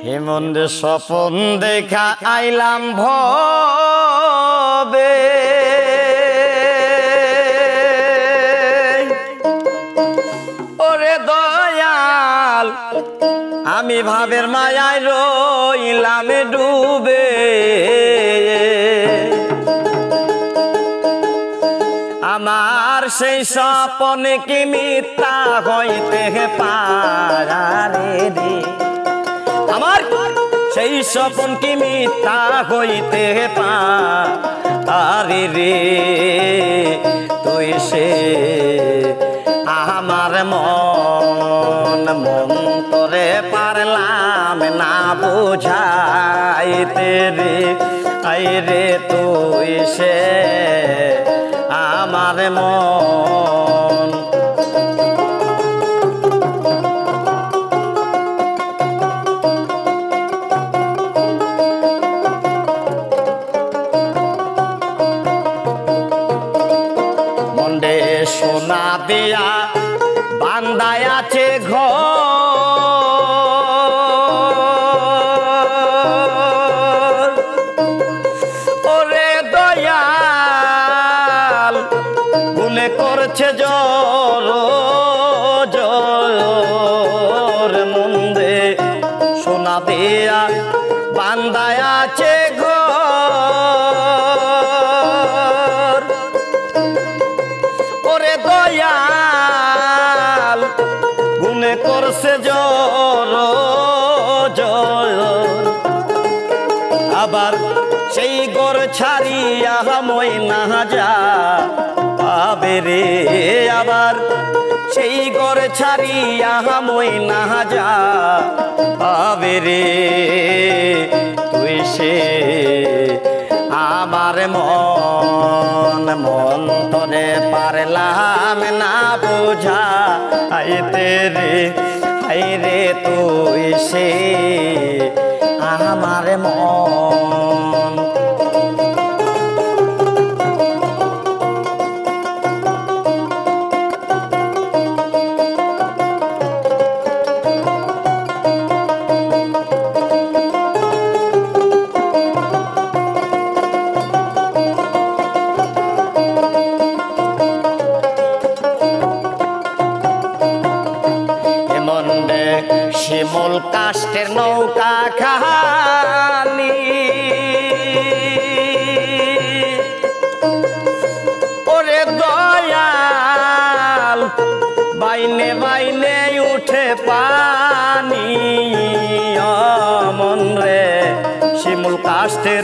হেমন্তে স্বপন দেখা আইলাম ভবে, ওরে দয়াল আমি ভাবের মায়ায় রইলাম ডুবে। আমার সেই স্বপন কি মিথ্যা হইতে পারে রে, আমার সেই স্বপন কি মিথ্যা হইতে পারে রে। তুই সে আমার মন তোরে পারলাম না বুঝাইতে রে। আই রে তুই সে আমার মন। মন্ডে সোনা দিয়া বান্দায় আছে ঘর, ওরে দয়াল গুনে করছে জোর জোর। মন্দে সোনা দিয়া বান্দায় আছে ঘর, ওরে দয়াল গুনে করছে জোর জোর। আবার সেই গোর ছাড়িয়া মই না যা পাবে রে, আবার সেই গোর ছাড়িয়া মই না যা পাবে রে। তুই সে আমার মন তোরে পারলাম না বুঝাইতে রে। হাই রে তুই সে আমার মন। শিমুল কাষ্টের নৌকা খানি, ওরে দয়াল বাইনে বাইনে উঠে পানি। মন রে শিমুল কাষ্টের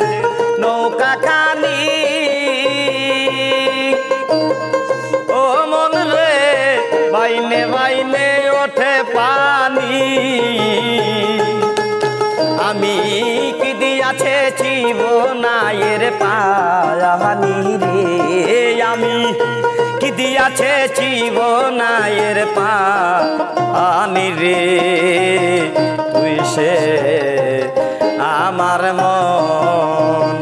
নৌকা খানি, ও মন রে বাইনে বাইনে ওঠে পানি। আমি কি দিয়াছে জীবনায়ের পানি রে, আমি কি দিয়াছে জীবনায়ের পানি রে। তুই সে আমার মন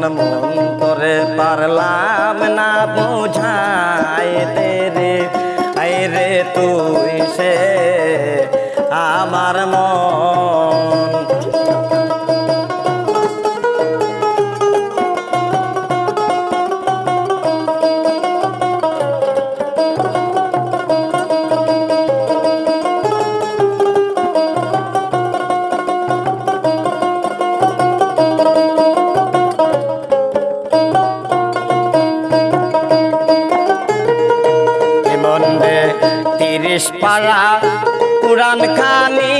তোরে পারলাম না বুঝাইতে রে। আই রে তুই সে আমার মন। মন্ডে 30 পারা কুরআন খানি,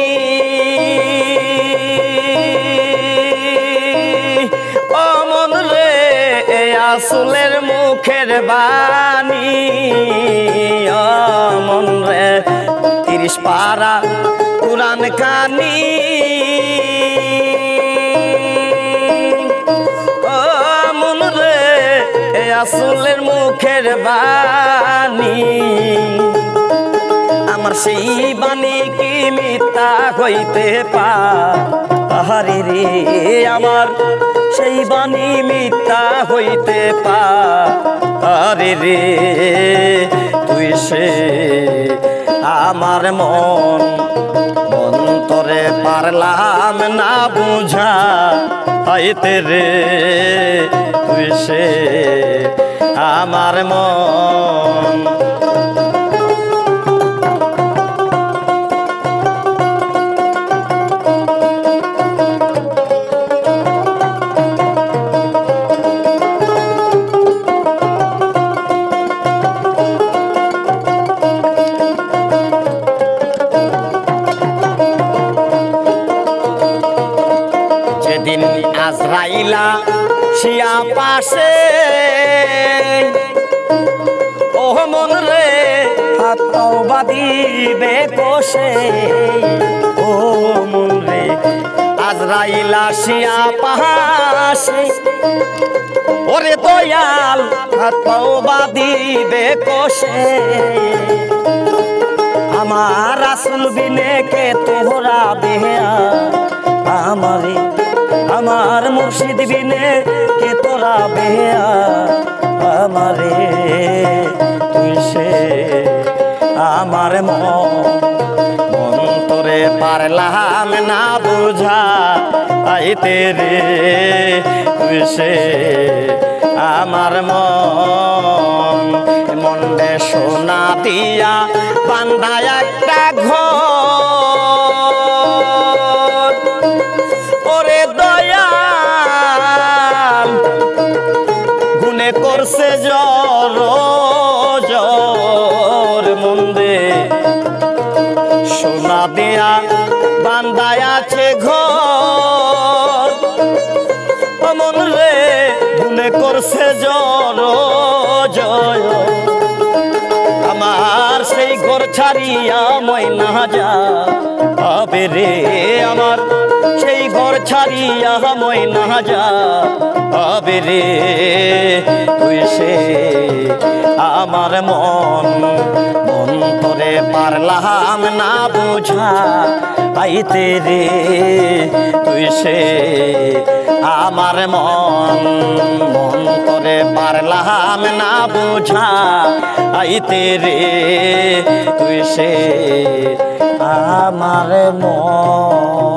ও মন রে আসলের মুখের বাণী। ও মন রে 30 পারা কুরআন খানি, ও মন রে আসলের মুখের বাণী। আমার সেই বাণী কি মিথ্যা হইতে পারে রে, আমার সেই বাণী মিথ্যা হইতে পারে রে। তুই সে আমার মন তোর তোরে পারলাম না বুঝা আইতে রে তুই সে আমার মন। যেদিন আজরাইলা শিয়া পাশে ও মন রে হাত পাও বাঁধিবে কোষে, ও মন রে আজরাইলা শিয়া পাশে ওরে দয়াল হাত পাও বাঁধিবে কোষে। আমার রাসূল বিনে কে তোহরা বেহা আমারে, আমার মুর্শিদ বিনে কে তোরা বেয়া আমারে তুই সে আমার মন। মন তোরে পারলাম না বুঝা আইতে রে তুই সে আমার মন। মনে সোনা দিয়া বান্ধা একটা ঘর ওরে দয়াল গুনে করছে জ্বর জ্বর মন্দে সোনা দিয়া বান্দায় আছে ঘর মন রে গুনে করছে জ্বর জয়। আমার সেই ঘর ছাড়িয়া ময়না যা হবে রে, আমার সেই ঘর ছাড়িয়া ময়না যা হবে রে তুই সে আমার মন। মন তোরে পারলাম না বুঝা আইতে রে তুই সে আমার মন। মন তোরে পারলাম না বুঝা আইতে রে তুই সে আমার মন।